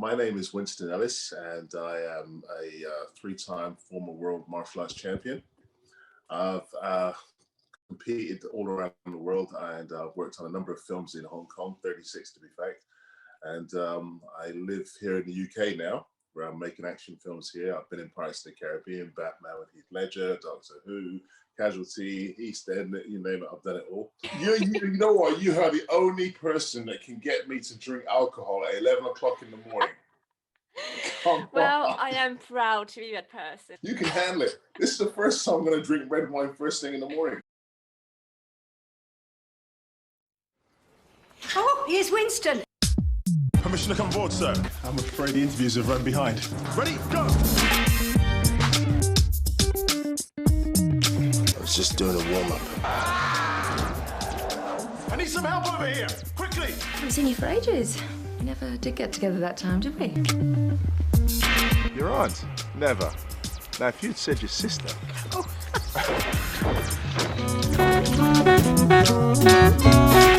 My name is Winston Ellis, and I am a three-time former world martial arts champion. I've competed all around the world and worked on a number of films in Hong Kong, 36 to be fact. And I live here in the UK now, where I'm making action films here. I've been in Pirates of the Caribbean, Batman with Heath Ledger, Doctor Who, Casualty, East End, you name it, I've done it all. You know what? You are the only person that can get me to drink alcohol at 11 o'clock in the morning. Well, I am proud to be that person. You can handle it. This is the first time I'm going to drink red wine first thing in the morning. Oh, here's Winston. Permission to come aboard, sir. I'm afraid the interviews have run behind. Ready, go! I was just doing a warm-up. I need some help over here, quickly! I haven't seen you for ages. We never did get together that time, did we? Your aunt? Never. Now, if you'd said your sister... Oh.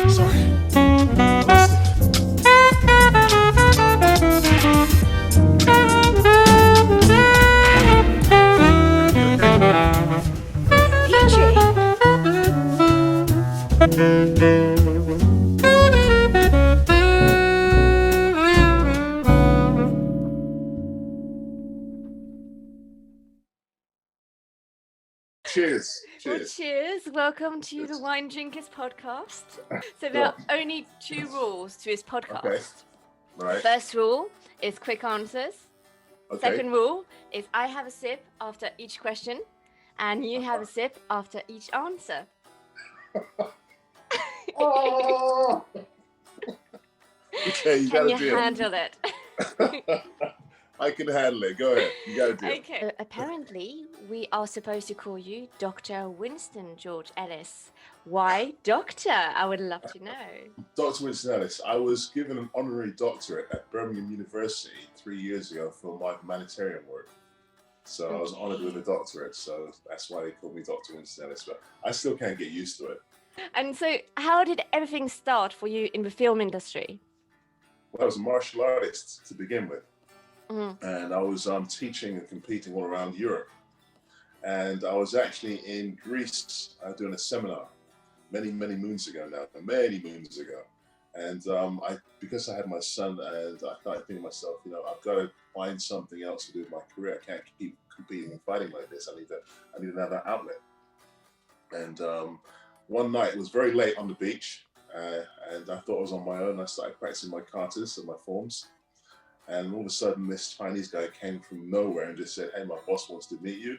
Sorry. Cheers. Well, cheers. Welcome to the Wine Drinkers podcast. So there are only two rules to this podcast. Okay. All right. First rule is quick answers. Okay. Second rule is I have a sip after each question and you have a sip after each answer. Oh. Okay, you Can gotta you handle it? I can handle it. Go ahead. You gotta do it. Okay. Apparently, we are supposed to call you Dr. Winston George Ellis. Why Doctor? I would love to know. Dr. Winston Ellis. I was given an honorary doctorate at Birmingham University 3 years ago for my humanitarian work. So I was honored with a doctorate. So that's why they call me Dr. Winston Ellis. But I still can't get used to it. And so, how did everything start for you in the film industry? Well, I was a martial artist to begin with. Mm-hmm. And I was teaching and competing all around Europe. And I was actually in Greece doing a seminar many moons ago now, And because I had my son, and I started thinking to myself, I've got to find something else to do with my career. I can't keep competing and fighting like this. I need another outlet. And one night, it was very late on the beach, and I thought I was on my own. I started practicing my katas and my forms. And all of a sudden, this Chinese guy came from nowhere and just said, "Hey, my boss wants to meet you."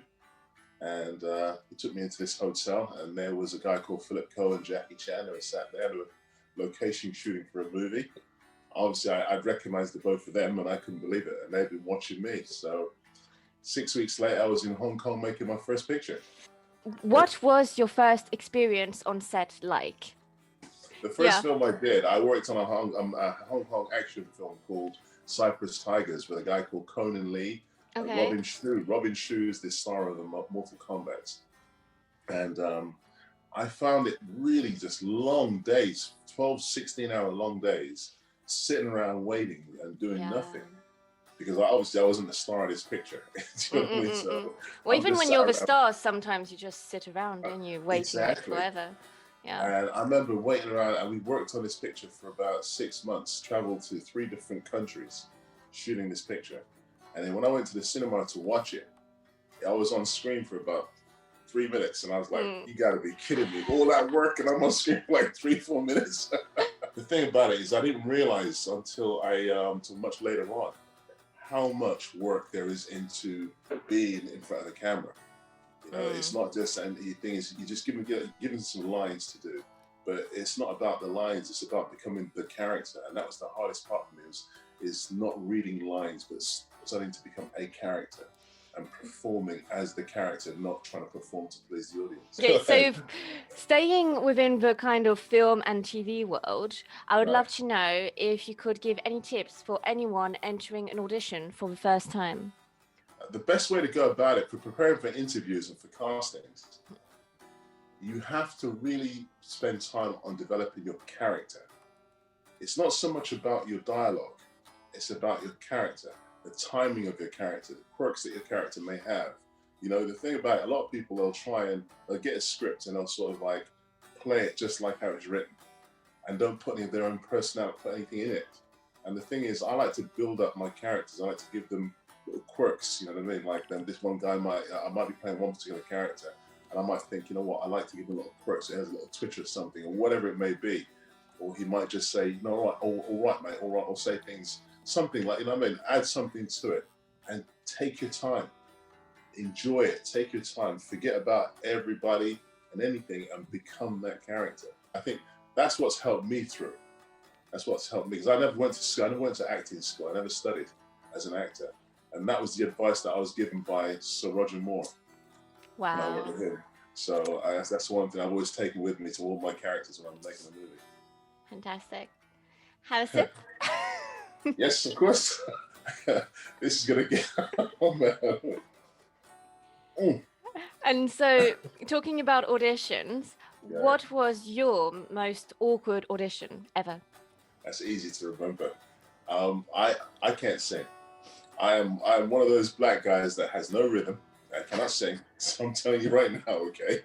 And he took me into this hotel, and there was a guy called Philip Coe and Jackie Chan who sat there. They were location shooting for a movie. Obviously, I'd recognized the both of them, and I couldn't believe it. And they'd been watching me. So 6 weeks later, I was in Hong Kong making my first picture. What was your first experience on set like? The first film I did, I worked on a Hong Kong action film called Cypress Tigers with a guy called Conan Lee. Okay. Robin Shu. Robin Shu is the star of the Mortal Kombat. And I found it really just long days, 12, 16-hour long days, sitting around waiting and doing nothing. Because obviously I wasn't the star of this picture. Do you know what I mean? So well, even when you're the star, sometimes you just sit around and you're waiting forever. Yeah. And I remember waiting around, and we worked on this picture for about 6 months, traveled to 3 different countries, shooting this picture. And then when I went to the cinema to watch it, I was on screen for about 3 minutes, and I was like, "You gotta be kidding me. All that work, and I'm on screen for like 3-4 minutes." The thing about it is I didn't realize until much later on how much work there is into being in front of the camera. It's not just, and the thing is, you just given some lines to do, but it's not about the lines, it's about becoming the character. And that was the hardest part for me, is not reading lines, but starting to become a character and performing as the character, not trying to perform to please the audience. Okay, so staying within the kind of film and TV world, I would love to know if you could give any tips for anyone entering an audition for the first time. The best way to go about it for preparing for interviews and for castings, you have to really spend time on developing your character. It's not so much about your dialogue. It's about your character, the timing of your character, the quirks that your character may have. You know, the thing about it, a lot of people, they'll get a script and they'll sort of like play it just like how it's written and don't put any of their own personality, put anything in it. And the thing is, I like to build up my characters. I like to give them little quirks, you know what I mean? Like this one guy I might be playing one particular character and I might think, you know what, I like to give him a little quirks. So it has a little twitch or something or whatever it may be. Or he might just say, you know, all right, mate, all right, or say things, something like, you know what I mean? Add something to it and take your time. Enjoy it, take your time, forget about everybody and anything and become that character. I think that's what's helped me through. That's what's helped me because I never went to school, I never went to acting school, I never studied as an actor. And that was the advice that I was given by Sir Roger Moore. Wow. When I worked with him. So that's one thing I've always taken with me to all my characters when I'm making a movie. Fantastic. Have a sip? Yes, of course. This is going to get... Oh, man. And so, talking about auditions, Yeah. what was your most awkward audition ever? That's easy to remember. I can't sing. I'm one of those black guys that has no rhythm. I cannot sing. So I'm telling you right now, okay?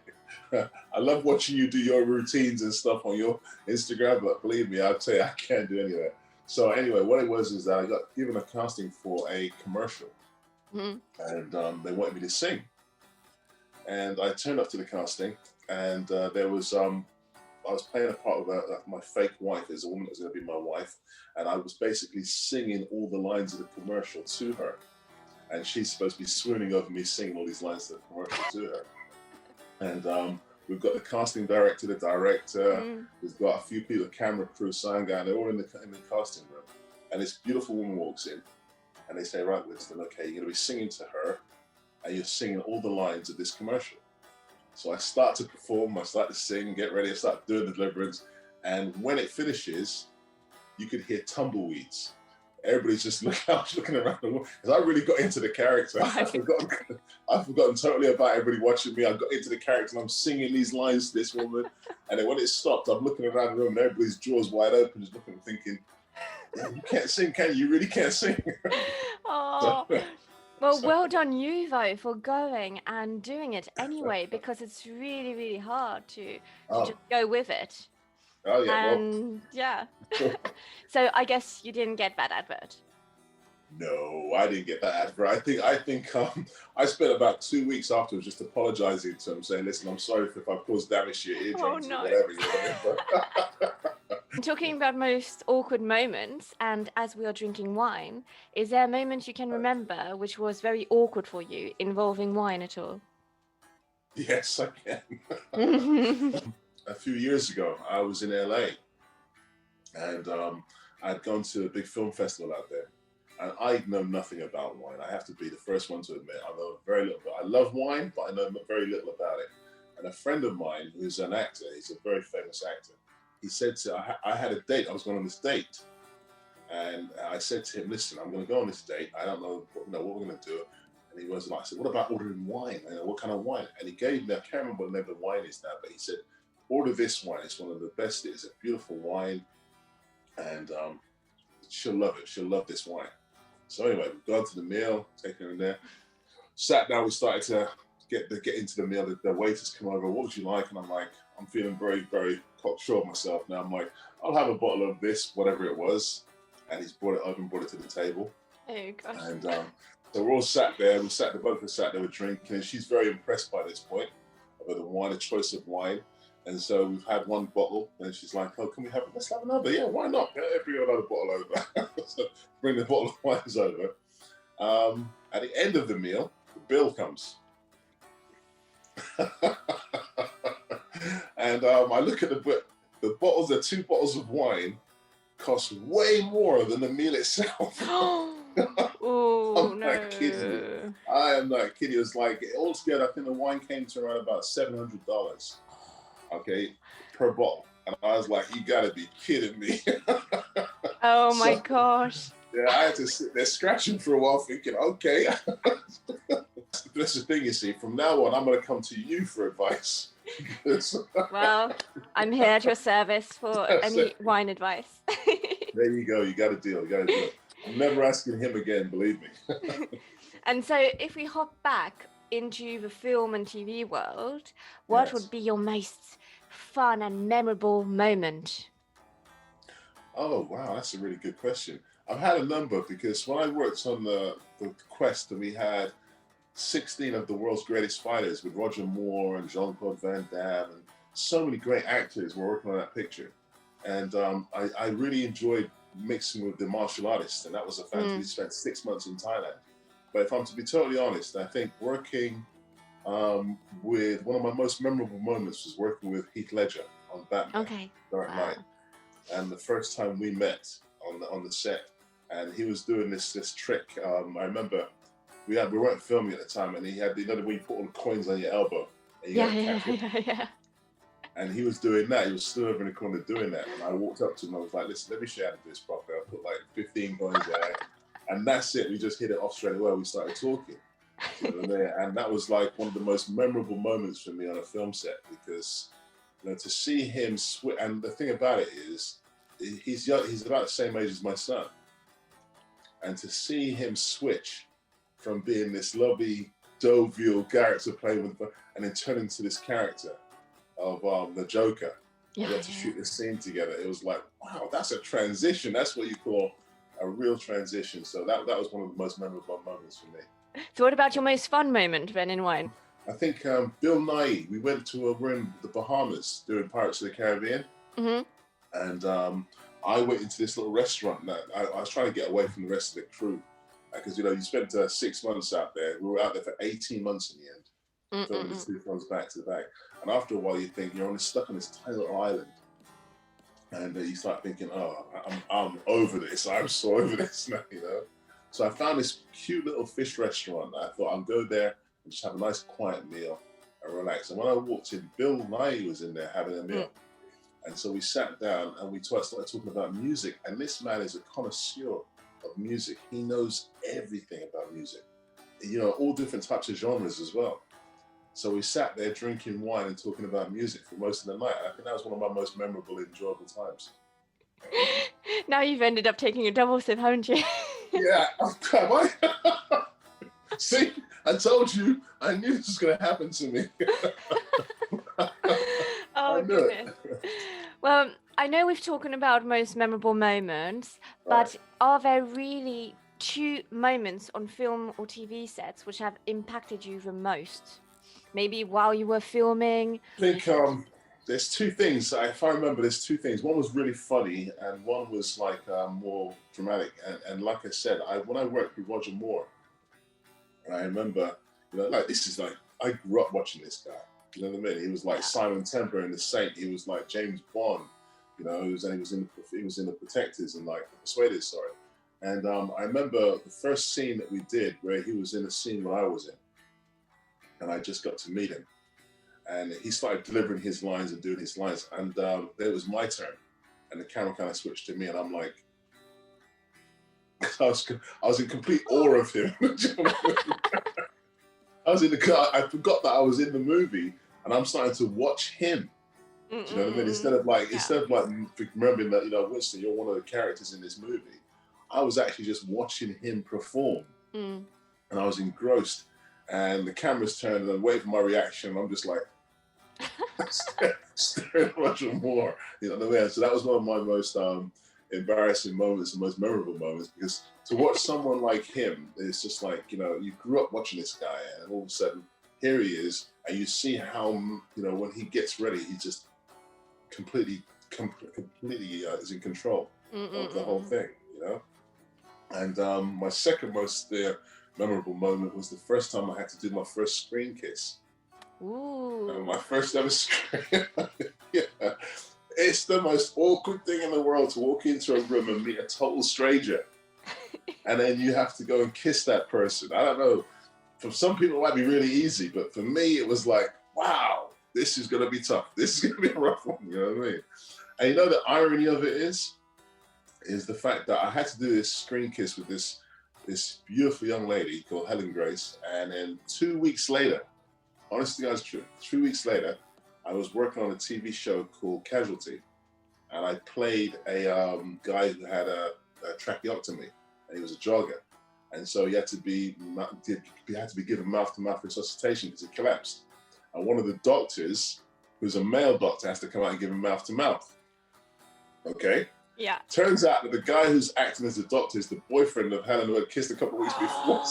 I love watching you do your routines and stuff on your Instagram, but believe me, I'll tell you, I can't do any of that. So anyway, what it was is that I got given a casting for a commercial, and they wanted me to sing. And I turned up to the casting, and there was I was playing a part of my fake wife, as a woman that was going to be my wife, and I was basically singing all the lines of the commercial to her, and she's supposed to be swooning over me singing all these lines of the commercial to her. And we've got the casting director, the director, we've got a few people, the camera crew, sound guy, and they're all in the casting room. And this beautiful woman walks in, and they say, right, Winston, okay, you're going to be singing to her, and you're singing all the lines of this commercial. So I start to perform, I start to sing, get ready, I start doing the deliverance, and when it finishes, you could hear tumbleweeds. Everybody's just looking around the room, because I really got into the character. I've forgotten totally about everybody watching me. I got into the character and I'm singing these lines to this woman, and then when it stopped, I'm looking around the room and everybody's jaws wide open, just looking and thinking, you can't sing, can you? You really can't sing. Oh. Well, well done you, though, for going and doing it anyway, because it's really, really hard to just go with it. Oh, yeah. And yeah. So I guess you didn't get that advert. No, I didn't get that advert. I think I spent about 2 weeks afterwards just apologizing to him, saying, listen, I'm sorry if I've caused damage to your eardrums or whatever. You know what I mean? Talking about most awkward moments, and as we are drinking wine, is there a moment you can remember which was very awkward for you involving wine at all? Yes, I can. A few years ago, I was in LA, and I'd gone to a big film festival out there, and I know nothing about wine. I have to be the first one to admit I know very little. I love wine, but I know very little about it. And a friend of mine who's an actor, he's a very famous actor, he said I had a date, I was going on this date, and I said to him, listen, I'm going to go on this date, I don't know what we're going to do. And he was like, I said, what about ordering wine? What kind of wine? And he gave me, I can't remember what the name of the wine is now, but he said, order this wine, it's one of the best, it's a beautiful wine, and she'll love it, she'll love this wine. So anyway, we've gone to the meal, taken her in there, sat down, we started to get into the meal, the waiters come over, what would you like? And I'm like, I'm feeling very, very cocksure of myself now. I'm like, I'll have a bottle of this, whatever it was. And he's brought it over and brought it to the table. Oh, gosh. And so we're all sat there, both of us sat there, we're drinking, and she's very impressed by this point about the wine, the choice of wine. And so we've had one bottle, and she's like, oh, let's have another. Yeah, why not? Yeah, bring another bottle over. So bring the bottle of wines over. At the end of the meal, the bill comes. And I look at the bottles, the 2 bottles of wine cost way more than the meal itself. Oh, I'm no. not kidding you. I am not kidding you. It was like, altogether, I think the wine came to around about $700, okay, per bottle. And I was like, you gotta be kidding me. Oh my gosh. Yeah, I had to sit there scratching for a while thinking, okay. That's the thing, you see, from now on, I'm gonna come to you for advice. Well, I'm here at your service for any wine advice. There you go, you got a deal, I'm never asking him again, believe me. And so if we hop back into the film and TV world, what Yes. would be your most fun and memorable moment? Oh, wow, that's a really good question. I've had a number because when I worked on the Quest, and we had 16 of the world's greatest fighters with Roger Moore and Jean-Claude Van Damme, and so many great actors were working on that picture. And I really enjoyed mixing with the martial artists, and that was a fantasy. We spent 6 months in Thailand. But if I'm to be totally honest, I think working with one of my most memorable moments was working with Heath Ledger on Batman Dark Knight. And the first time we met on the set, and he was doing this trick. I remember we weren't filming at the time, and he had the when you put all the coins on your elbow. And you Yeah. And he was doing that. He was still over in the corner doing that. And I walked up to him. I was like, "Listen, let me show you how to do this properly." I put like 15 coins there, and that's it. We just hit it off straight away. We started talking, and that was like one of the most memorable moments for me on a film set, because to see him switch. And the thing about it is, he's young. He's about the same age as my son, and to see him switch from being this lovely, jovial character playing with, and then turn into this character of the Joker. We got to shoot this scene together. It was like, wow, that's a transition. That's what you call a real transition. So that was one of the most memorable moments for me. So what about your most fun moment then in wine? I think Bill Nye, we're in the Bahamas doing Pirates of the Caribbean. And I went into this little restaurant that I was trying to get away from the rest of the crew. Because, you spent 6 months out there. We were out there for 18 months in the end. Filming the 2 films back to back. And after a while, you think you're only stuck on this tiny little island. And you start thinking, oh, I'm over this. I'm so over this now, So I found this cute little fish restaurant. I thought I'll go there and just have a nice quiet meal and relax. And when I walked in, Bill Nye was in there having a meal. And so we sat down and we started talking about music. And this man is a connoisseur of music. He knows everything about music. All different types of genres as well. So we sat there drinking wine and talking about music for most of the night. I think that was one of my most memorable, enjoyable times. Now you've ended up taking a double sip, haven't you? Yeah, have I? See, I told you, I knew this was going to happen to me. Oh, goodness. Well, I know we've talked about most memorable moments, but are there really 2 moments on film or TV sets which have impacted you the most? Maybe while you were filming? I think there's 2 things. If I remember, there's 2 things. One was really funny, and one was like more dramatic. And like I said, when I worked with Roger Moore, I remember, I grew up watching this guy. You know what I mean? He was like Simon Temper in The Saint. He was like James Bond. He was in The Protectors and like The Persuaders, sorry. And I remember the first scene that we did where he was in a scene where I was in. And I just got to meet him. And he started delivering his lines and doing his lines. And it was my turn. And the camera kind of switched to me. And I'm like, I was in complete awe of him. I was in the car. I forgot that I was in the movie. And I'm starting to watch him. Do you know what I mean? Instead of like remembering that, Winston, you're one of the characters in this movie. I was actually just watching him perform. And I was engrossed. And the camera's turned and I'm waiting for my reaction. I'm just like staring at Roger Moore. So that was one of my most embarrassing moments and most memorable moments, because to watch someone like him, it's just like, you grew up watching this guy and all of a sudden here he is, and you see how, when he gets ready, he just completely is in control of the whole thing, And my second most memorable moment was the first time I had to do my first screen kiss. Ooh. My first ever screen. Yeah. It's the most awkward thing in the world to walk into a room and meet a total stranger. And then you have to go and kiss that person. I don't know. For some people, it might be really easy. But for me, it was like, wow, this is going to be tough. This is going to be a rough one. You know what I mean? And the irony of it is the fact that I had to do this screen kiss with this beautiful young lady called Helen Grace. And then 2 weeks later, honestly, that's true. 2 weeks later, I was working on a TV show called Casualty. And I played a guy who had a tracheotomy. and he was a jogger. And so he had to be given mouth-to-mouth resuscitation because he collapsed. And one of the doctors, who's a male doctor, has to come out and give him mouth-to-mouth. Okay? Yeah. Turns out that the guy who's acting as the doctor is the boyfriend of Helen, who had kissed a couple of weeks before.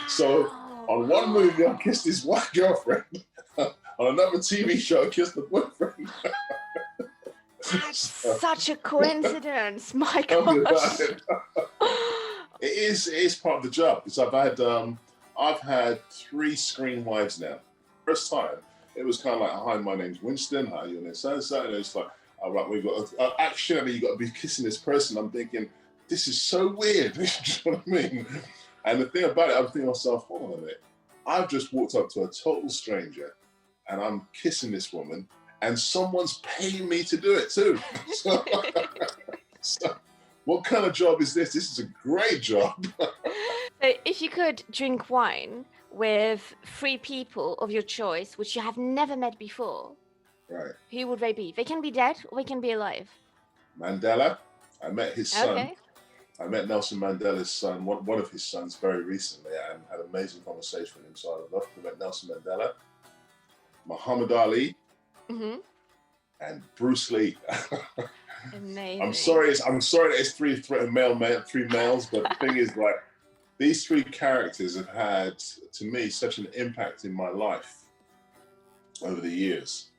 So on one movie, I kissed his wife girlfriend. On another TV show, I kissed the boyfriend. That's such a coincidence. My gosh. It is part of the job, because I've had 3 screen wives now. First time, it was kind of like, hi, my name's Winston. Hi, your name's so-and-so. And it's like, all right, we've got actually, you got to be kissing this person. I'm thinking, this is so weird. You know what I mean? And the thing about it, I'm thinking to myself, hold on a minute. I've just walked up to a total stranger and I'm kissing this woman, and someone's paying me to do it too. So what kind of job is this? This is a great job. So if you could drink wine with 3 people of your choice, which you have never met before, Right. who would they be? They can be dead or they can be alive. Mandela, I met his son. Okay. I met Nelson Mandela's son, one of his sons, very recently, and had an amazing conversation with him. So I would love to meet Nelson Mandela, Muhammad Ali, and Bruce Lee. Amazing. I'm sorry that it's three males, but the thing is, like, these 3 characters have had, to me, such an impact in my life over the years,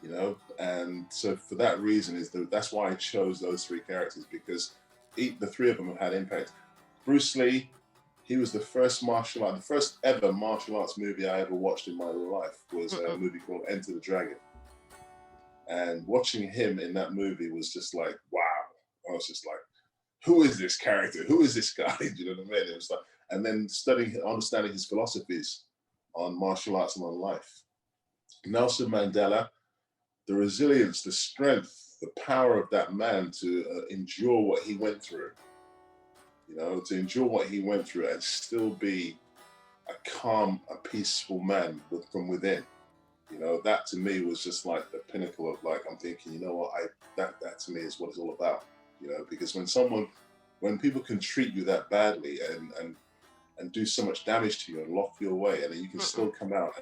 you know. And so for that reason, that's why I chose those 3 characters, because the 3 of them have had impact. Bruce Lee, he was the first ever martial arts movie I ever watched in my life was a movie called Enter the Dragon. And watching him in that movie was just like, wow. I was just like, who is this character? Who is this guy? Do you know what I mean? It was like, and then understanding his philosophies on martial arts and on life. Nelson Mandela, the resilience, the strength, the power of that man to endure what he went through, you know, to endure what he went through and still be a calm, a peaceful man from within. You know, that to me was just like the pinnacle of, like, I'm thinking, you know what, that to me is what it's all about. You know, because when people can treat you that badly and do so much damage to you and lock you away, and then you can still come out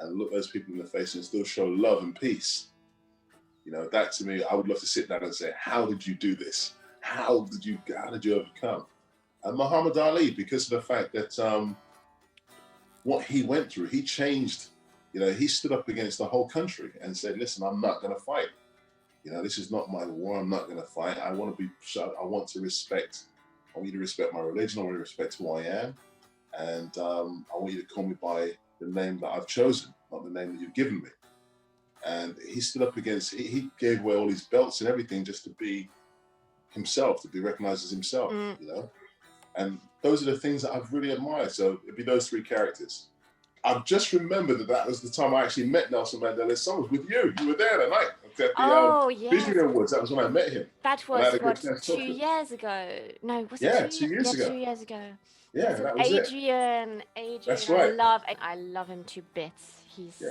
and look those people in the face and still show love and peace. You know, that to me, I would love to sit down and say, how did you do this? How did you overcome? And Muhammad Ali, because of the fact that what he went through, he changed. You know, he stood up against the whole country and said, listen, I'm not going to fight. You know, this is not my war. I'm not going to fight. I want you to respect my religion. I want you to respect who I am. And I want you to call me by the name that I've chosen, not the name that you've given me. And he stood up against, he gave away all his belts and everything just to be himself, to be recognized as himself, you know? And those are the things that I've really admired. So it'd be those 3 characters. I've just remembered that was the time I actually met Nelson Mandela's son. Was with you. You were there that night at the yes. Visionary Awards. That was when I met him. That was, what, 2 years ago? No, was it 2 years ago? 2 years ago. Yeah, that was Adrian. That's right. I love him to bits. He's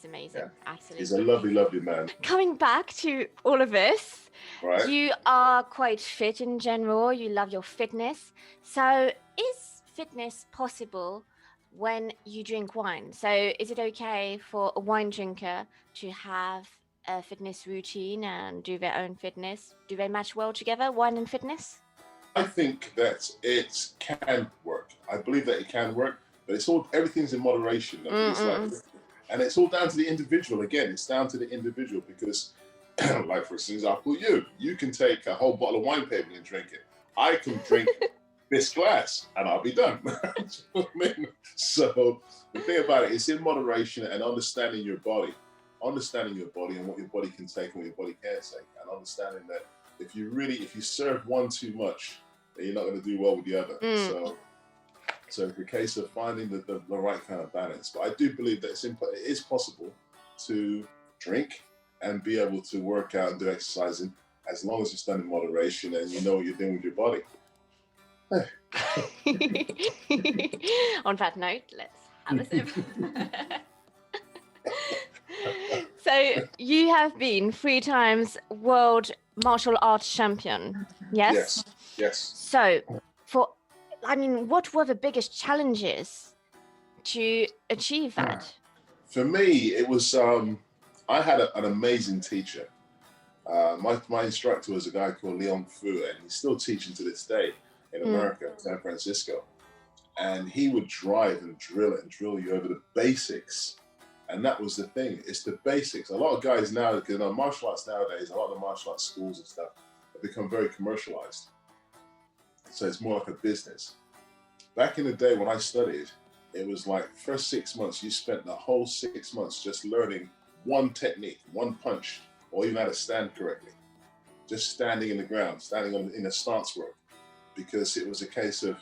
amazing. Yeah. Absolutely. He's a lovely, lovely man. Coming back to all of this, right. You are quite fit in general. You love your fitness. So is fitness possible when you drink wine? So is it okay for a wine drinker to have a fitness routine and do their own fitness? Do they match well together, wine and fitness? I think that it can work. I believe that it can work, but everything's in moderation. And it's all down to the individual. Again, it's down to the individual, because like, for example, you can take a whole bottle of wine paper and drink it. I can drink this glass and I'll be done. You know what I mean? So the thing about it is in moderation and understanding your body and what your body can take and what your body can't take, and understanding that if you serve one too much, then you're not going to do well with the other. So it's a case of finding the right kind of balance. But I do believe that it is possible to drink and be able to work out and do exercising, as long as it's done in moderation and you know what you're doing with your body. On that note, let's have a sip. So you have been 3 times world martial arts champion, yes? Yes. So what were the biggest challenges to achieve that? For me, it was, I had an amazing teacher. My instructor was a guy called Leon Fu, and he's still teaching to this day in America, San Francisco. And he would drive and drill you over the basics. And that was the thing, it's the basics. A lot of guys now, because martial arts nowadays, a lot of the martial arts schools and stuff have become very commercialized. So it's more like a business. Back in the day when I studied, it was like first 6 months, you spent the whole 6 months just learning one technique, one punch, or even how to stand correctly. Just standing in the ground, standing in a stance work. Because it was a case of,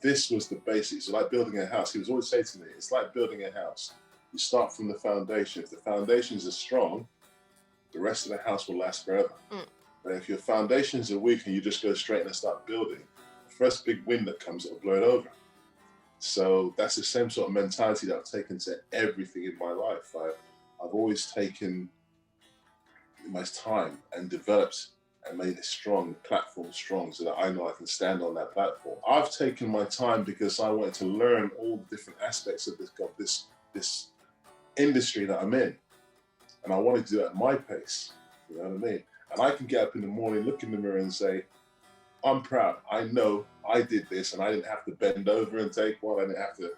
this was the basics. It's like building a house. He was always saying to me, it's like building a house. You start from the foundation. If the foundations are strong, the rest of the house will last forever. But if your foundations are weak and you just go straight and start building, the first big wind that comes, it'll blow it over. So that's the same sort of mentality that I've taken to everything in my life. I've always taken my time and developed and made a strong platform strong so that I know I can stand on that platform. I've taken my time because I wanted to learn all the different aspects of this industry that I'm in. And I wanted to do it at my pace, you know what I mean? And I can get up in the morning, look in the mirror and say, I'm proud. I know I did this and I didn't have to bend over and take one. I didn't have to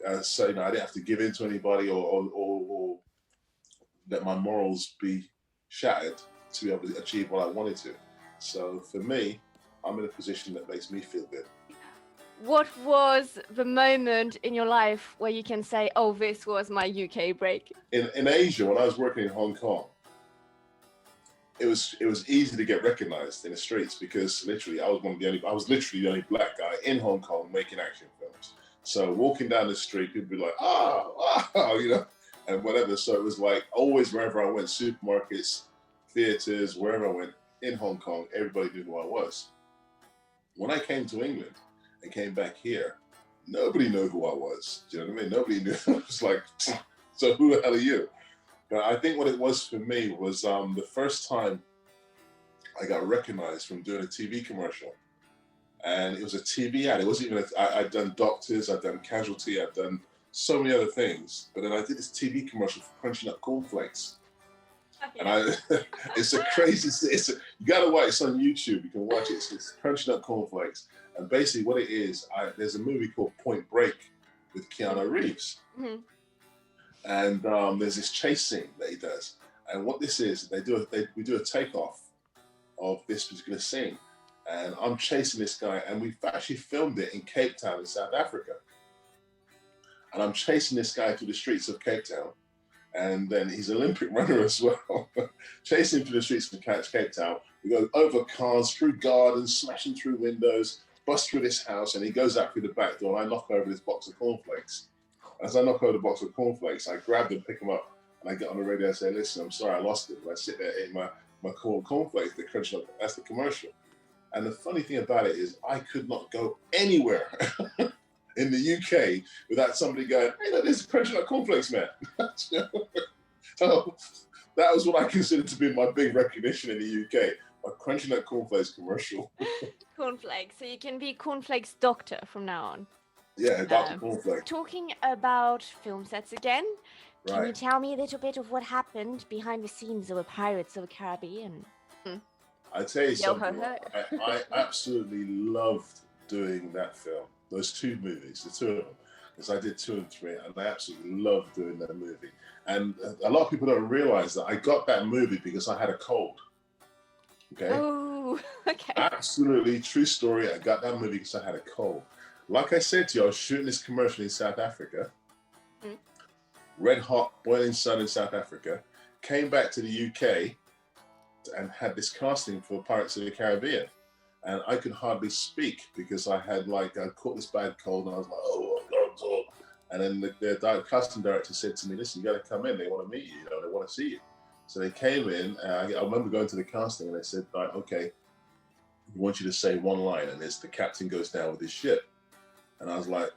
I didn't have to give in to anybody or let my morals be shattered to be able to achieve what I wanted to. So for me, I'm in a position that makes me feel good. What was the moment in your life where you can say, oh, this was my UK break? In Asia, when I was working in Hong Kong, it was easy to get recognized in the streets because literally I was literally the only black guy in Hong Kong making action films. So walking down the street, people would be like, oh, and whatever. So it was like always wherever I went, supermarkets, theaters, wherever I went in Hong Kong, everybody knew who I was. When I came to England and came back here, nobody knew who I was. Do you know what I mean? Nobody knew. It was like, so who the hell are you? But I think what it was for me was the first time I got recognized from doing a TV commercial. And it was a TV ad. It wasn't even, I'd done Doctors, I'd done Casualty, I'd done so many other things. But then I did this TV commercial for Crunching Up Cornflakes. And it's a crazy, you gotta watch it, it's on YouTube, you can watch it. It's Crunching Up Cornflakes. And basically what it is, there's a movie called Point Break with Keanu Reeves. Mm-hmm. And there's this chase scene that he does. And what this is, we do a takeoff of this particular scene. And I'm chasing this guy, and we've actually filmed it in Cape Town in South Africa. And I'm chasing this guy through the streets of Cape Town. And then he's an Olympic runner as well. Chasing him through the streets of Cape Town. We go over cars, through gardens, smashing through windows, bust through this house, and he goes out through the back door, and I knock over this box of cornflakes. As I knock over the box of cornflakes, I grab them, pick them up, and I get on the radio and say, listen, I'm sorry, I lost it. And I sit there eating my cornflakes, the crunch up, that's the commercial. And the funny thing about it is I could not go anywhere in the UK without somebody going, hey, look, this is Crunching Up Cornflakes, man. So that was what I considered to be my big recognition in the UK, a Crunching Up Cornflakes commercial. Cornflakes. So you can be Cornflakes doctor from now on. Yeah, Dr. Cornflakes. Talking about film sets again, can you tell me a little bit of what happened behind the scenes of Pirates of the Caribbean? I tell you something, I absolutely loved doing that film, those two movies, the two of them, because I did 2 and 3, and I absolutely loved doing that movie. And a lot of people don't realize that I got that movie because I had a cold. Okay? Oh, okay. Absolutely true story. I got that movie because I had a cold. Like I said to you, I was shooting this commercial in South Africa, red hot, boiling sun in South Africa, came back to the UK, and had this casting for Pirates of the Caribbean. And I could hardly speak because I caught this bad cold and I was like, oh, I can't talk. And then the casting director said to me, listen, you got to come in. They want to meet you, they want to see you. So they came in, and I remember going to the casting and they said, right, okay, we want you to say one line, and it's the captain goes down with his ship. And I was like,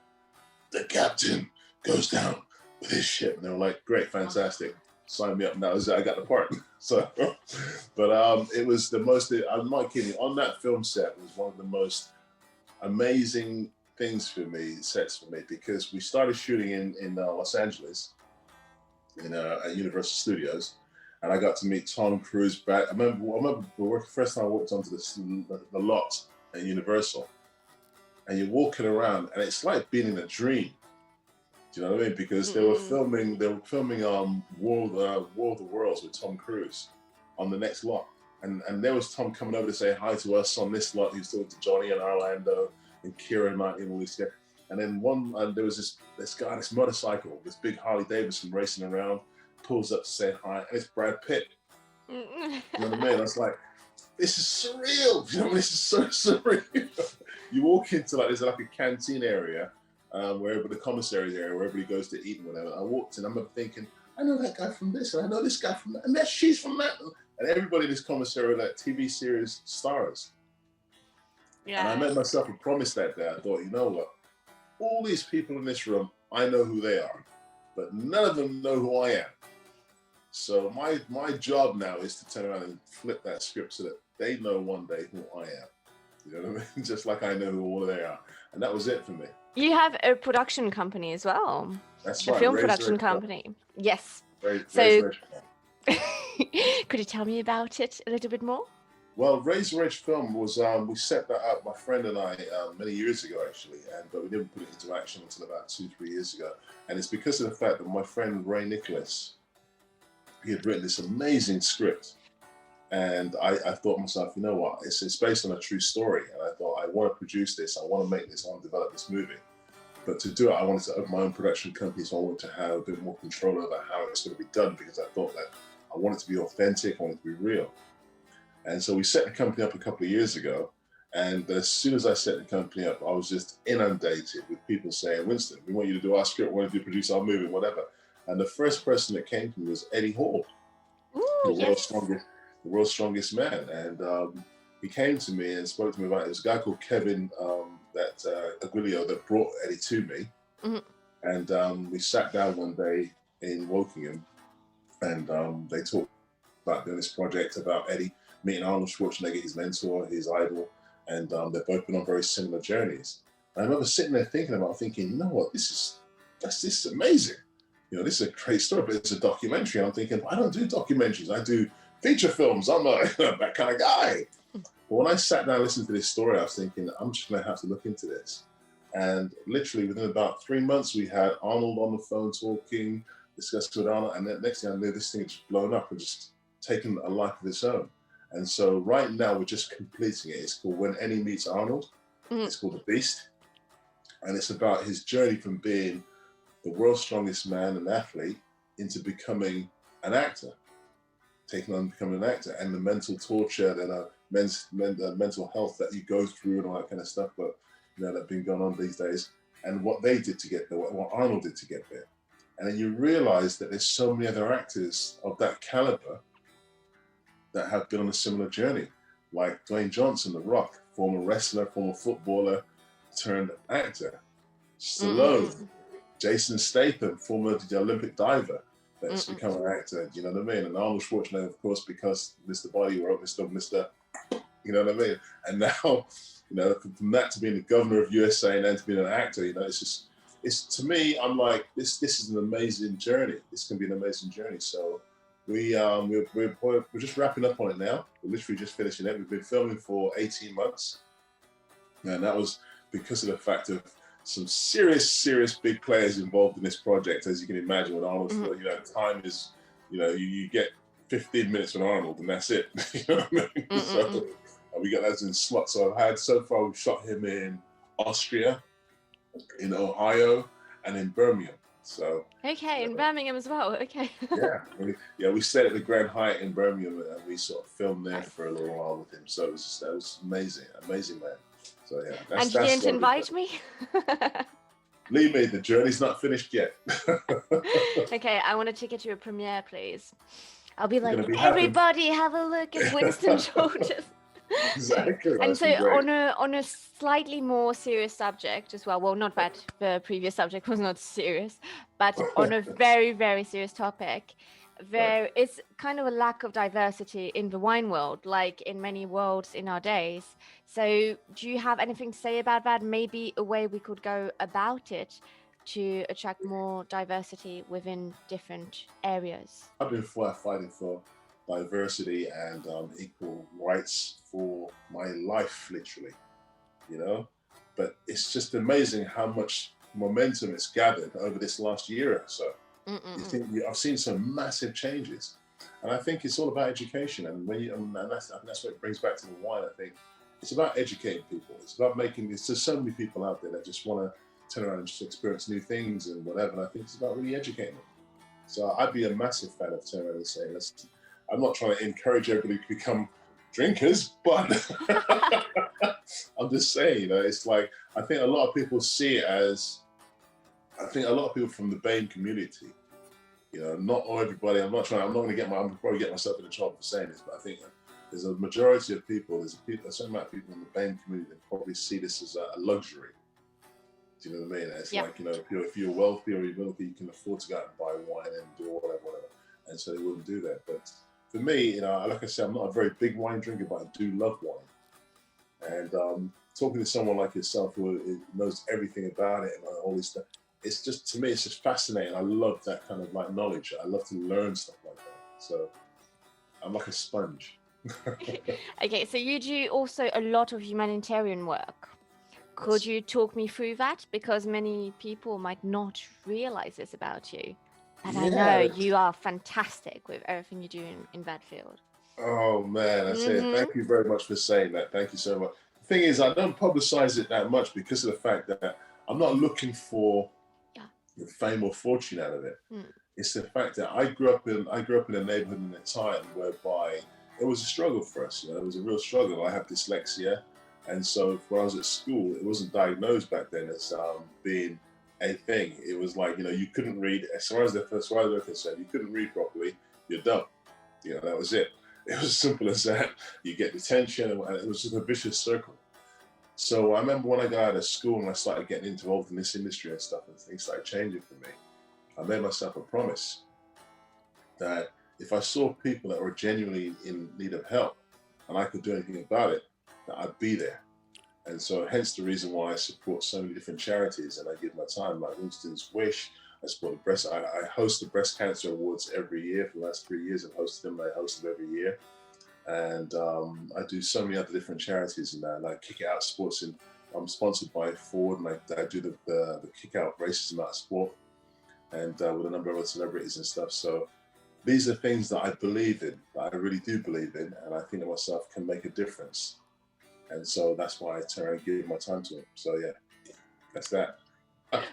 the captain goes down with his ship. And they were like, great, fantastic. Sign me up. And that was it. I got the part. So, but it was the most, I'm not kidding, on that film set was one of the most amazing sets for me, because we started shooting in Los Angeles, at Universal Studios, and I got to meet Tom Cruise. I remember the first time I walked onto the lot at Universal, and you're walking around, and it's like being in a dream. Do you know what I mean? Because they were filming War of the Worlds with Tom Cruise on the next lot, and there was Tom coming over to say hi to us on this lot. He was talking to Johnny and Orlando and Keira Knightley and all these guys. And then there was this guy, this motorcycle, this big Harley Davidson racing around, pulls up to say hi, and it's Brad Pitt. You know what I mean? I was like, this is surreal. You know, this is so surreal. You walk into there's like a canteen area, wherever the commissary area, where everybody goes to eat and whatever. I walked in, I remember thinking, I know that guy from this, and I know this guy from that, and she's from that. And everybody in this commissary are like TV series stars. Yeah. And I made myself a promise that day. I thought, you know what? All these people in this room, I know who they are, but none of them know who I am. So my job now is to turn around and flip that script so that they know one day who I am. You know what I mean? Just like I know who all they are. And that was it for me. You have a production company as well. That's right. A film production company. Yes. So could you tell me about it a little bit more? Well, Razor Edge Film was, we set that up, my friend and I, many years ago actually, but we didn't put it into action until about 2-3 years ago. And it's because of the fact that my friend Ray Nicholas, he had written this amazing script. And I thought to myself, you know what, it's based on a true story. And I thought, I want to produce this, I want to make this, I want to develop this movie. But to do it, I wanted to open my own production company, so I wanted to have a bit more control over how it's going to be done, because I thought that I wanted to be authentic, I wanted to be real. And so we set the company up a couple of years ago. And as soon as I set the company up, I was just inundated with people saying, Winston, we want you to do our script, we want you to produce our movie, whatever. And the first person that came to me was Eddie Hall, the world's strongest man. And he came to me and spoke to me about it. There was a guy called Kevin Aguilio that brought Eddie to me. Mm-hmm. And we sat down one day in Wokingham, and they talked about doing this project about Eddie meeting Arnold Schwarzenegger, his mentor, his idol, and they've both been on very similar journeys. And I remember sitting there thinking, you know what, this is amazing. You know, this is a great story, but it's a documentary. I'm thinking, I don't do documentaries, I do feature films. I'm that kind of guy. But when I sat down and listened to this story, I was thinking, I'm just going to have to look into this. And literally within about 3 months, we had Arnold on the phone talking, discussing with Arnold, and then next thing I knew, this thing had just blown up and just taken a life of its own. And so right now we're just completing it. It's called When Eddie Meets Arnold. Mm-hmm. It's called The Beast. And it's about his journey from being the world's strongest man and athlete into becoming an actor, taking on becoming an actor, and the mental torture and mental health that you go through and all that kind of stuff, but that's been going on these days, and what they did to get there, what Arnold did to get there. And then you realize that there's so many other actors of that caliber that have been on a similar journey, like Dwayne Johnson, The Rock, former wrestler, former footballer, turned actor. Stallone, Jason Statham, former Olympic diver, that's become an actor, you know what I mean? And Arnold Schwarzenegger, of course, because Mr. Bodywork, Mr. You know what I mean? And now, from that to being the governor of USA and then to being an actor, it's to me, I'm like, this is an amazing journey. This can be an amazing journey. So we're just wrapping up on it now. We're literally just finishing it. We've been filming for 18 months. And that was because of the fact of some serious big players involved in this project. As you can imagine, with Arnold, time is, you get 15 minutes with Arnold and that's it. You know what I mean? So we got that in slots. So we've shot him in Austria, in Ohio, and in Birmingham. So in Birmingham as well. Okay. we stayed at the Grand Hyatt in Birmingham, and we sort of filmed there for a little while with him. So that was amazing man. So and you didn't invite me? Leave me. The journey's not finished yet. Okay, I want a ticket to a premiere, please. I'll be like, everybody, have a look at Winston George's. Exactly. And so on a slightly more serious subject as well, not that the previous subject was not serious, but on a very, very serious topic, it's kind of a lack of diversity in the wine world, like in many worlds in our days. So do you have anything to say about that? Maybe a way we could go about it to attract more diversity within different areas? I've been fighting for diversity and equal rights for my life, literally, you know. But it's just amazing how much momentum it's gathered over this last year or so. I've seen some massive changes, and I think it's all about education. And that's what it brings back to the wine. I think it's about educating people. It's about making. There's so many people out there that just want to turn around and just experience new things and whatever. And I think it's about really educating them. So I'd be a massive fan of turning around and saying, listen, I'm not trying to encourage everybody to become drinkers, but I'm just saying, you know, it's like, I think a lot of people see it as, I think a lot of people from the BAME community, you know, not everybody, I'm probably get myself into trouble for saying this, but I think there's a majority of people, a certain amount of people in the BAME community that probably see this as a luxury. Do you know what I mean? It's like, you know, if you're wealthy or you're wealthy, you can afford to go out and buy wine and do whatever. And so they wouldn't do that. But for me, you know, like I said, I'm not a very big wine drinker, but I do love wine. And talking to someone like yourself who knows everything about it and all this stuff, it's just, to me, it's just fascinating. I love that kind of like knowledge. I love to learn stuff like that. So I'm like a sponge. Okay, so you do also a lot of humanitarian work. Could you talk me through that? Because many people might not realize this about you. And I know you are fantastic with everything you do in that field. Oh, man, that's it. Thank you very much for saying that. Thank you so much. The thing is, I don't publicize it that much because of the fact that I'm not looking for the fame or fortune out of it. It's the fact that I grew up in a neighborhood in a time whereby it was a struggle for us. You know, it was a real struggle. I have dyslexia. And so when I was at school, it wasn't diagnosed back then as being a thing. It was like, you know, you couldn't read, as far as they're concerned, you couldn't read properly, you're dumb. You know, that was it. It was as simple as that. You get detention, and it was just a vicious circle. So I remember when I got out of school and I started getting involved in this industry and stuff, and things started changing for me. I made myself a promise that if I saw people that were genuinely in need of help and I could do anything about it, that I'd be there. And so hence the reason why I support so many different charities and I give my time, like Winston's Wish. I support I host the breast cancer awards every year. For the last 3 years, I've hosted them. I host them every year. And I do so many other different charities and that, like Kick It Out Sports. And I'm sponsored by Ford, and I do the Kick Out Racism Out of Sport, and with a number of other celebrities and stuff. So these are things that I believe in, that I really do believe in, and I think that myself can make a difference. And so that's why I turn and give my time to it. So yeah, that's that.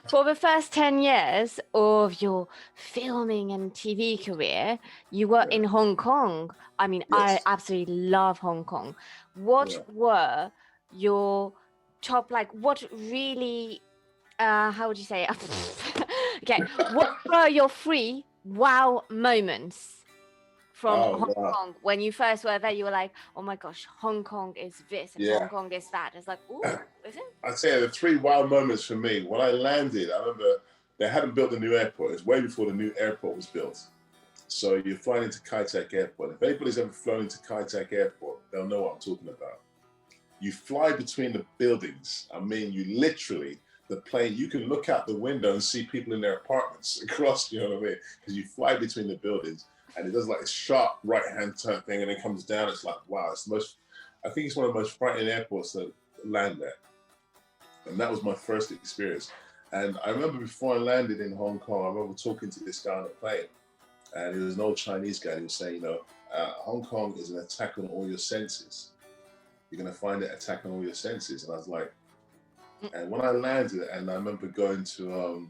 For the first 10 years of your filming and TV career, you were in Hong Kong. I mean, I absolutely love Hong Kong. What were your top, like, what really, how would you say? Okay, what were your 3 wow moments from Hong Kong? When you first were there, you were like, oh my gosh, Hong Kong is this and Hong Kong is that. It's like, ooh, is it? I'd say the 3 wow moments for me. When I landed, I remember they hadn't built the new airport. It was way before the new airport was built. So you're flying into Kai Tak Airport. If anybody's ever flown into Kai Tak Airport, they'll know what I'm talking about. You fly between the buildings. I mean, you literally, the plane, you can look out the window and see people in their apartments across, you know what I mean? Because you fly between the buildings. And it does like a sharp right-hand turn thing, and it comes down. It's like, wow, it's the most, I think it's one of the most frightening airports to land at. And that was my first experience. And I remember before I landed in Hong Kong, I remember talking to this guy on the plane, and he was an old Chinese guy. He was saying, you know, Hong Kong is an attack on all your senses. You're going to find it attacking all your senses. And I was like, and when I landed, and I remember going to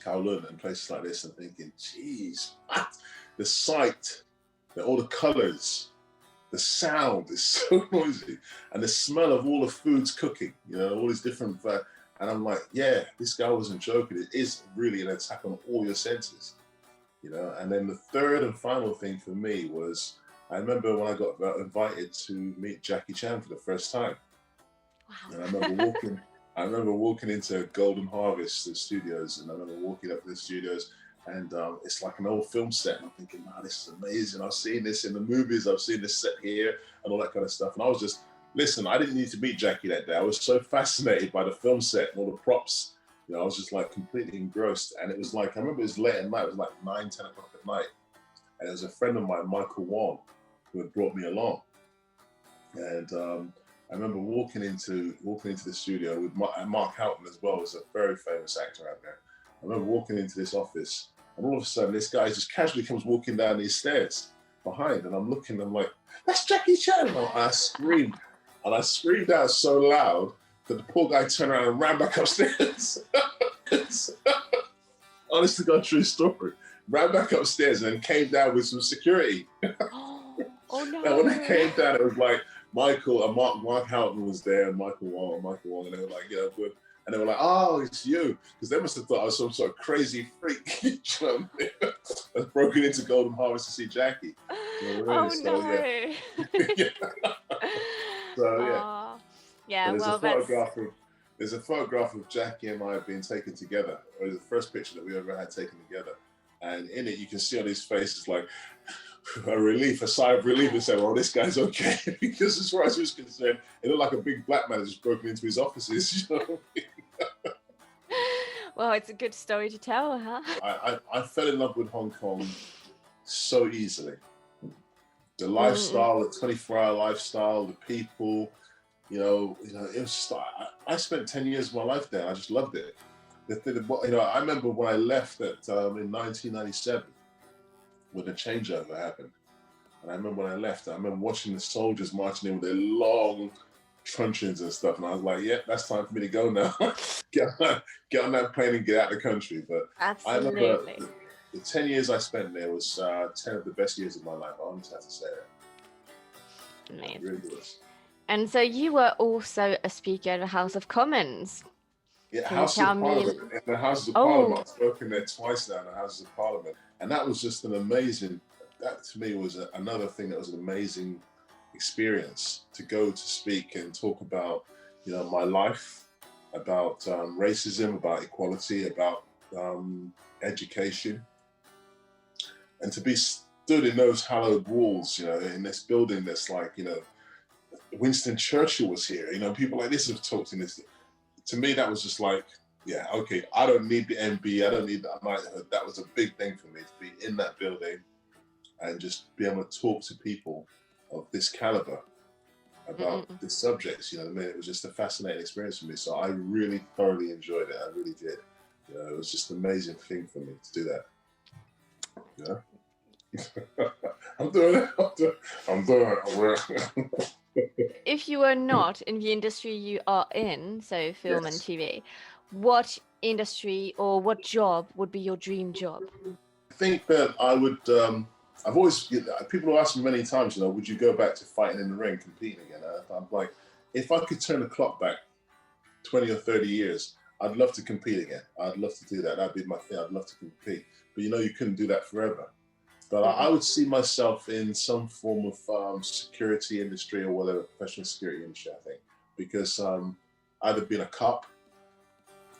Kowloon and places like this and thinking, geez, what? The sight, all the colors, the sound is so noisy, and the smell of all the foods cooking, you know, all these different, and I'm like, yeah, this guy wasn't joking. It is really an attack on all your senses, you know. And then the third and final thing for me was, I remember when I got invited to meet Jackie Chan for the first time. Wow. And I remember walking into Golden Harvest, the studios, and I remember walking up to the studios, and it's like an old film set. And I'm thinking, man, this is amazing. I've seen this in the movies. I've seen this set here and all that kind of stuff. And I was just, listen, I didn't need to meet Jackie that day. I was so fascinated by the film set and all the props. You know, I was just like completely engrossed. And it was like, I remember it was late at night. It was like 9, 10 o'clock at night. And there was a friend of mine, Michael Wong, who had brought me along. And I remember walking into the studio with Mark Houghton as well, who's a very famous actor out there. I remember walking into this office, and all of a sudden, this guy just casually comes walking down these stairs behind, and I'm looking, I'm like, that's Jackie Chan! And I screamed out so loud that the poor guy turned around and ran back upstairs. Honest to God, true story. Ran back upstairs and then came down with some security. Oh no! Now, when I came down, it was like Michael and Mark Houghton was there, and Michael Wong, and they were like, yeah, good. And they were like, oh, it's you. Because they must have thought I was some sort of crazy freak. You know what I mean? I've broken into Golden Harvest to see Jackie. You know what I mean? Oh So, no! yeah. So yeah. Yeah, There's a photograph of Jackie and I being taken together. It was the first picture that we ever had taken together. And in it, you can see on his face, it's like a sigh of relief, and say, well, this guy's okay. Because as far as he was concerned, it looked like a big black man had just broken into his offices. You know what I mean? Well, it's a good story to tell, huh? I fell in love with Hong Kong so easily. The lifestyle, the 24-hour lifestyle, the people, you know, it was just, I spent 10 years of my life there. I just loved it. I remember when I left in 1997, when the changeover happened. And I remember when I left, I remember watching the soldiers marching in with their long truncheons and stuff. And I was like, yeah, that's time for me to go now. get on that plane and get out of the country. But Absolutely. I remember the 10 years I spent there was 10 of the best years of my life. I always have to say that. Amazing. It really was. And so you were also a speaker at the House of Commons. Yeah, Can House you of tell me- Parliament. In the Houses of Parliament. I've spoken there twice now in the Houses of Parliament. And that was just an amazing, that to me was another thing that was an amazing experience, to go to speak and talk about, you know, my life, about racism, about equality, about education. And to be stood in those hallowed walls, you know, in this building that's like, you know, Winston Churchill was here, you know, people like this have talked in this. To me, that was just like, yeah, okay, I don't need the MB, I don't need that knighthood. That was a big thing for me, to be in that building and just be able to talk to people of this caliber about the subjects, you know what I mean? It was just a fascinating experience for me. So I really thoroughly enjoyed it. I really did. You know, it was just an amazing thing for me to do that. Yeah. I'm doing it. If you were not in the industry you are in, so film and TV, what industry or what job would be your dream job? I think that I would, I've always, people have asked me many times, you know, would you go back to fighting in the ring, competing again? I'm like, if I could turn the clock back 20 or 30 years, I'd love to compete again. I'd love to do that. That'd be my thing. I'd love to compete. But you know, you couldn't do that forever. But I would see myself in some form of security industry or whatever, professional security industry, I think. Because either being a cop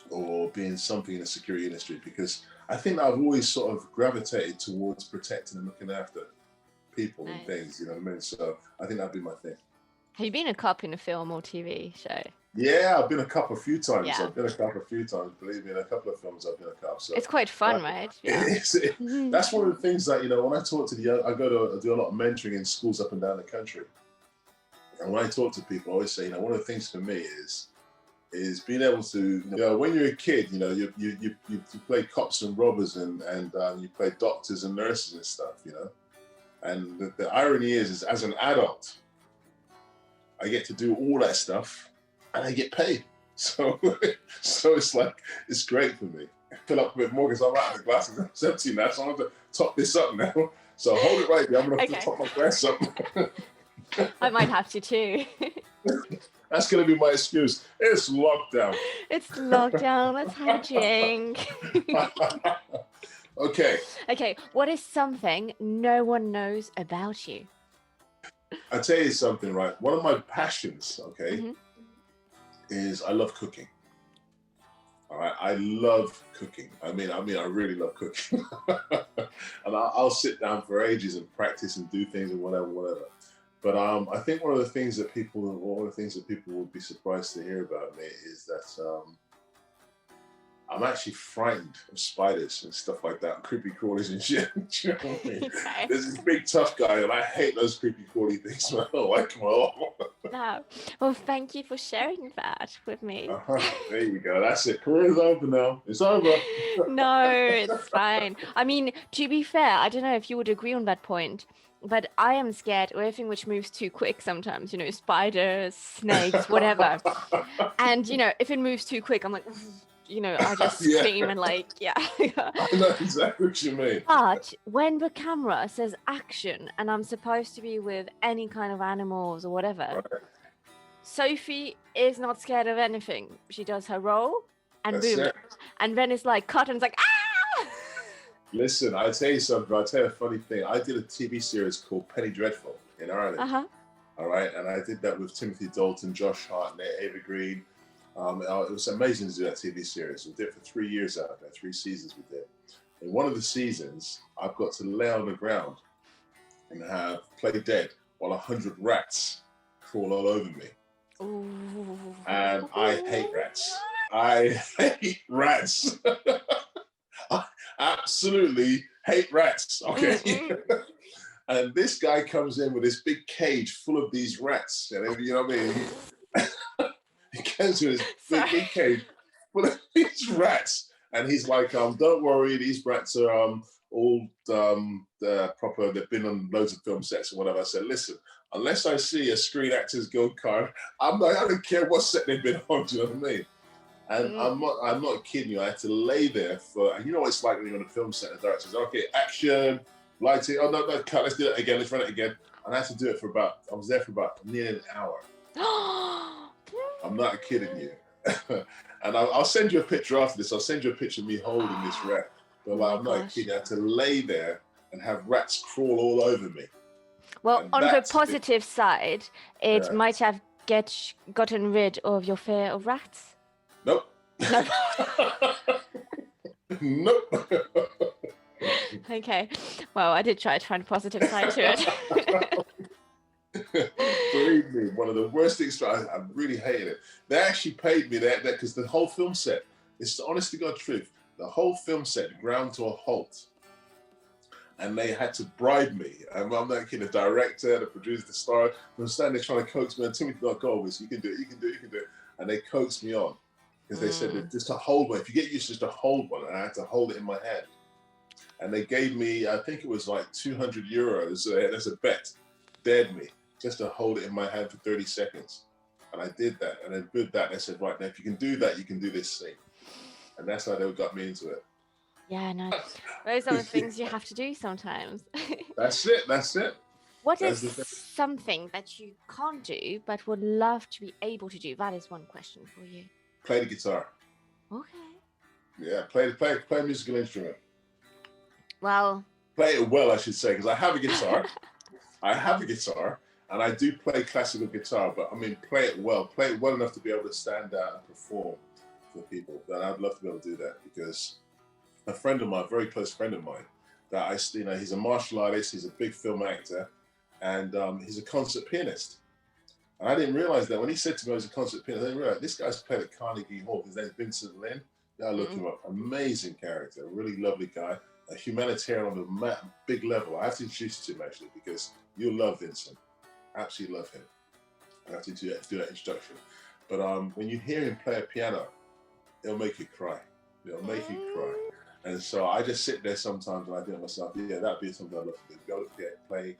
or being something in the security industry. Because I think I've always sort of gravitated towards protecting and looking after people and things, you know what I mean? So I think that'd be my thing. Have you been a cop in a film or TV show? Yeah, I've been a cop a few times. Yeah. I've been a cop a few times. Believe me, in a couple of films I've been a cop. So It's quite fun, right? Yeah. That's one of the things that, you know, when I talk to the young, I do a lot of mentoring in schools up and down the country. And when I talk to people, I always say, you know, one of the things for me is being able to, you know, when you're a kid, you know, you play cops and robbers and you play doctors and nurses and stuff, you know. And the irony is as an adult, I get to do all that stuff and I get paid. So it's like, it's great for me. Fill up a bit more because I'm out of the glass and it's empty now, so I have to top this up now. So hold it right there, I'm going to have to top my glass up. I might have to too. That's going to be my excuse. It's lockdown. It's lockdown, let's have a drink. Okay. Okay, what is something no one knows about you? I'll tell you something, right? One of my passions, okay, is I love cooking. All right, I love cooking. I mean, I really love cooking, and I'll sit down for ages and practice and do things and whatever. But I think one of the things that people would be surprised to hear about me is that I'm actually frightened of spiders and stuff like that, creepy crawlies and shit. Do you know what I mean? Okay. There's this big tough guy, and I hate those creepy crawly things. Man. I don't like them at all. No. Well, thank you for sharing that with me. There you go. That's it. Career's over now. It's over. No, it's fine. I mean, to be fair, I don't know if you would agree on that point, but I am scared of everything which moves too quick sometimes, spiders, snakes, whatever. And, if it moves too quick, I'm like, I just Yeah. scream and yeah. I know exactly what you mean. But when the camera says action and I'm supposed to be with any kind of animals or whatever, Right. Sophie is not scared of anything. She does her role and That's boom. it. And then it's like cut and it's like, ah! Listen, I'll tell you something. I'll tell you a funny thing. I did a TV series called Penny Dreadful in Ireland. Uh-huh. All right. And I did that with Timothy Dalton, Josh Hart, and Ava Green. It was amazing to do that TV series. We did it for 3 years out there, 3 seasons we did. In one of the seasons, I've got to lay on the ground and play dead while 100 rats crawl all over me. Ooh. And I hate rats. I hate rats. I absolutely hate rats. Okay. And this guy comes in with this big cage full of these rats. And you know what I mean? He comes with this big cage full of these rats. And he's like, don't worry, these rats are all proper, they've been on loads of film sets and whatever. I said, listen, unless I see a Screen Actors Guild card, I don't care what set they've been on, do you know what I mean? And I'm not kidding you. I had to lay there and you know what it's like when you're on a film set and the director says, okay, action, lighting, oh no, cut, let's do it again, let's run it again. And I had to do it I was there for about nearly an hour. I'm not kidding you. And I'll send you a picture after this. I'll send you a picture of me holding this rat. But I'm not kidding. I had to lay there and have rats crawl all over me. Well, And on the that's positive side, it Yeah. might have gotten rid of your fear of rats. Nope. No. Nope. Okay. Well, I did try to find a positive side to it. Believe me, one of the worst things. I really hated it. They actually paid me that because the whole film set. It's the honest to God truth. The whole film set ground to a halt, and they had to bribe me. And I'm not kidding. The director, the producer, the star, I'm standing there trying to coax me. And Timothy, go always. You can do it. You can do it. You can do it. And they coaxed me on because they said that just to hold one. If you get used to just to hold one, and I had to hold it in my hand. And they gave me, I think it was like 200 euros. That's a bet. Dared me just to hold it in my hand for 30 seconds. And I did that. And then with that, they said, right, now if you can do that, you can do this thing. And that's how they got me into it. Yeah, no. Those are the things you have to do sometimes. That's it. That's it. What That's is the thing. something that you can't do but would love to be able to do? That is one question for you. Play the guitar. Okay. Yeah, play a musical instrument. Well, Play it well, I should say, because I have a guitar. And I do play classical guitar, but I mean, play it well enough to be able to stand out and perform for people. And I'd love to be able to do that because a friend of mine, a very close friend of mine, that he's a martial artist, he's a big film actor, and he's a concert pianist. And I didn't realize that when he said to me I was a concert pianist, I didn't realize this guy's played at Carnegie Hall. His name's Winston. Yeah, I looked him up. Amazing character, really lovely guy, a humanitarian on a big level. I have to introduce you to him actually because you'll love Vincent. Absolutely love him. I have to do that introduction. But when you hear him play a piano, it'll make you cry. It'll make you cry. And so I just sit there sometimes and I think to myself, yeah, that'd be something I'd love to do. Be able to play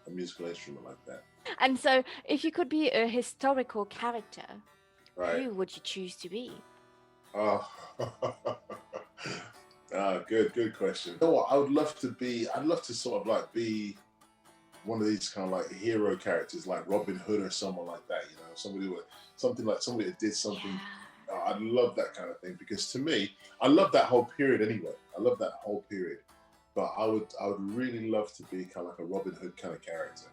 a musical instrument like that. and so if you could be a historical character, Right. who would you choose to be? Oh, good question. You know what? I'd love to sort of like be one of these kind of like hero characters like Robin Hood or someone like that, you know, somebody that did something. I'd love that kind of thing because to me, I love that whole period anyway. I love that whole period. But I would really love to be kind of like a Robin Hood kind of character.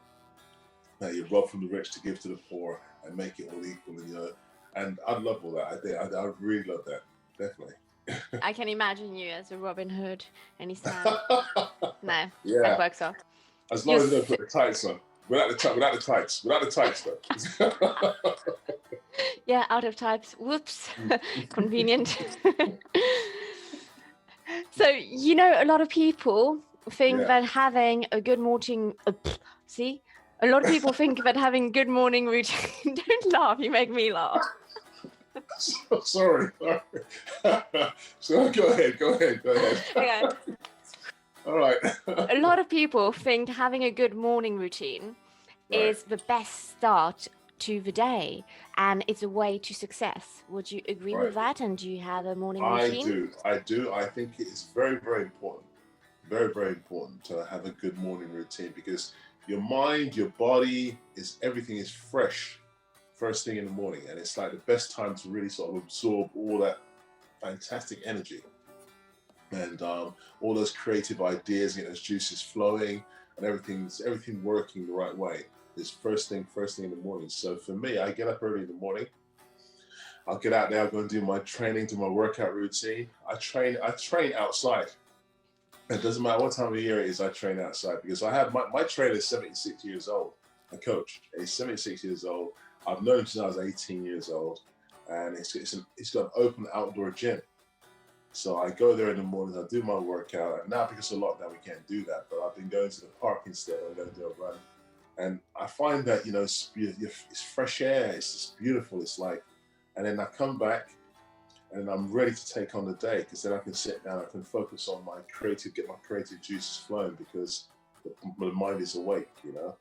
Now you rob from the rich to give to the poor and make it all equal, and you know. And I'd love all that. I really love that. definitely. I can imagine you as a Robin Hood anytime. No, Yeah, that works out. as long as you You're don't put the tights on. Without the tights though. Yeah, out of types. Whoops. Convenient. So, you know, a lot of people think Yeah. that having a good morning, see, a lot of people think that having good morning routine. Don't laugh, you make me laugh. Sorry. So go ahead. Okay. All right. A lot of people think having a good morning routine is the best start to the day, and it's a way to success. Would you agree with that? And do you have a morning routine? I do. I think it is very, very important. Very, very important to have a good morning routine, because your mind, your body, everything is fresh first thing in the morning, and it's like the best time to really sort of absorb all that fantastic energy and all those creative ideas, get those juices flowing, and everything working the right way. Is first thing in the morning. So for me, I get up early in the morning. I'll get out there, I'll go and do my training, do my workout routine. I train outside. It doesn't matter what time of year it is, I train outside, because I have my trainer is 76 years old. My coach is 76 years old. I've known him since I was 18 years old, and it's got an open outdoor gym. So I go there in the morning, I do my workout. And now because of lockdown, we can't do that, but I've been going to the park instead. I'm going to do a run. And I find that, you know, it's fresh air. It's just beautiful. It's like, and then I come back and I'm ready to take on the day, because then I can sit down, I can focus on get my creative juices flowing, because the mind is awake, you know.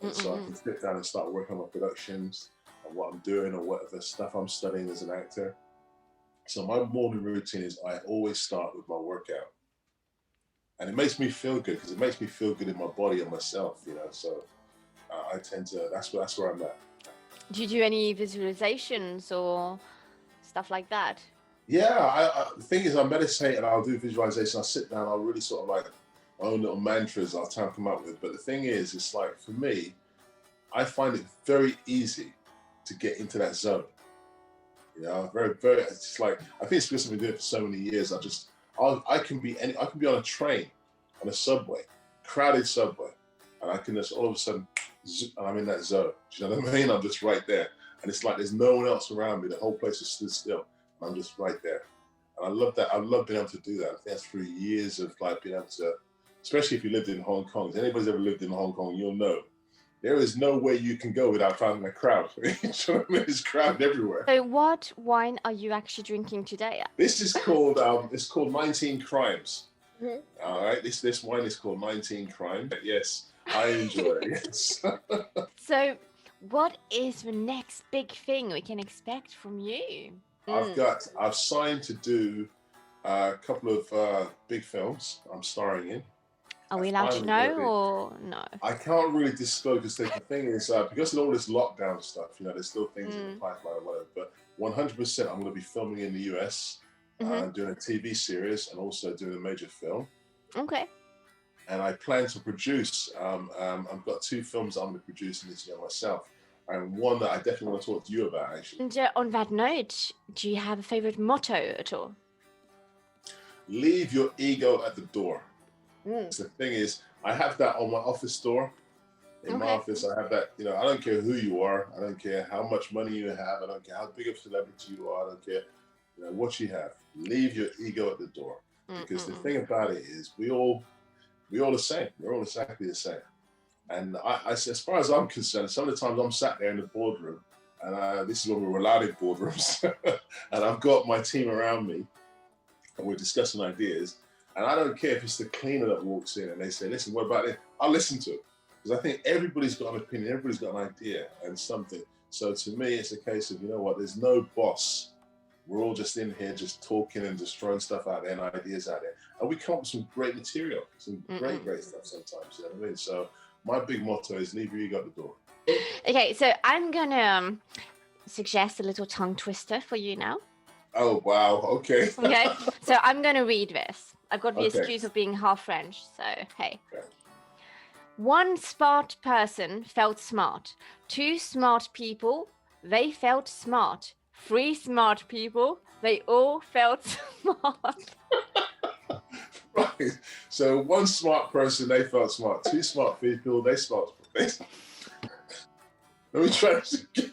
And so I can sit down and start working on my productions and what I'm doing, or whatever stuff I'm studying as an actor. So my morning routine is I always start with my workout. And it makes me feel good, because it makes me feel good in my body and myself, you know. So I tend to, that's where I'm at. Do you do any visualizations or stuff like that? Yeah, the thing is, I meditate and I'll do visualization. I'll sit down, I'll really sort of like my own little mantras I'll try and come up with. But the thing is, it's like, for me, I find it very easy to get into that zone. You know, very, very, it's like, I think it's because I've been doing it for so many years. I can be on a train, on a subway, crowded subway, and I can just all of a sudden, and I'm in that zone. Do you know what I mean? I'm just right there. And it's like there's no one else around me. The whole place is stood still. And I'm just right there. And I love that. I love being able to do that. I think that's through years of like being able to, especially if you lived in Hong Kong. If anybody's ever lived in Hong Kong, you'll know. There is no way you can go without finding a crowd. You know what I mean? It's crowded everywhere. So what wine are you actually drinking today? This is called, it's called 19 Crimes. Mm-hmm. All right, this wine is called 19 Crimes. Yes, I enjoy it. So what is the next big thing we can expect from you? I've signed to do a couple of big films I'm starring in. Are we allowed to know or no? I can't really disclose, because the thing is, because of all this lockdown stuff, you know, there's still things in the pipeline or whatever, but 100% I'm going to be filming in the US, doing a TV series and also doing a major film. Okay. And I plan to produce, I've got 2 films I'm going to produce in this year myself, and one that I definitely want to talk to you about, actually. And on that note, do you have a favorite motto at all? Leave your ego at the door. So the thing is, I have that on my office door. In my office, I have that, you know, I don't care who you are. I don't care how much money you have. I don't care how big of a celebrity you are. I don't care, you know, what you have. Leave your ego at the door. Because the thing about it is, we all the same. We're all exactly the same. And as far as I'm concerned, some of the times I'm sat there in the boardroom, and this is when we're allowed in boardrooms, and I've got my team around me, and we're discussing ideas. And I don't care if it's the cleaner that walks in and they say, listen, what about it? I'll listen to it. Because I think everybody's got an opinion, everybody's got an idea and something. So to me, it's a case of, you know what, there's no boss. We're all just in here just talking and just throwing stuff out there and ideas out there. And we come up with some great material, some great stuff sometimes, you know what I mean? So my big motto is leave your ego at the door. Okay, so I'm going to suggest a little tongue twister for you now. Oh, wow. Okay. Okay, so I'm going to read this. I've got the excuse of being half French, so hey. Okay. One smart person felt smart. 2 smart people, they felt smart. 3 smart people. They all felt smart. Right. So 1 smart person, they felt smart. 2 smart people, they felt. Let me try this again.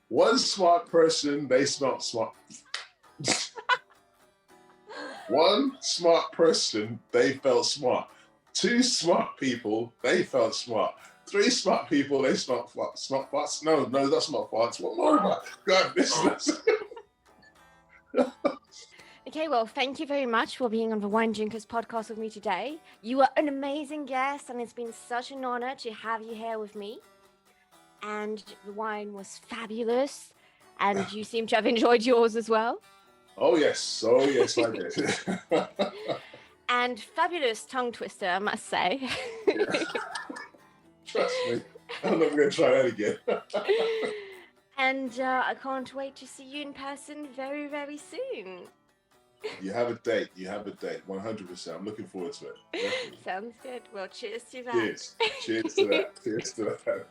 1 smart person, they smelt smart. 1 smart person, they felt smart. 2 smart people, they felt smart. 3 smart people, they smelt smart farts. No, that's not farts. What more about? God, this is. Okay, well, thank you very much for being on the Wine Drinkers podcast with me today. You were an amazing guest, and it's been such an honor to have you here with me. And the wine was fabulous, and you seem to have enjoyed yours as well. Oh yes, I did. And fabulous tongue twister, I must say. Trust me, I'm never going to try that again. And I can't wait to see you in person very, very soon. You have a date. 100%. I'm looking forward to it. Definitely. Sounds good. Well, cheers to that. Cheers to that.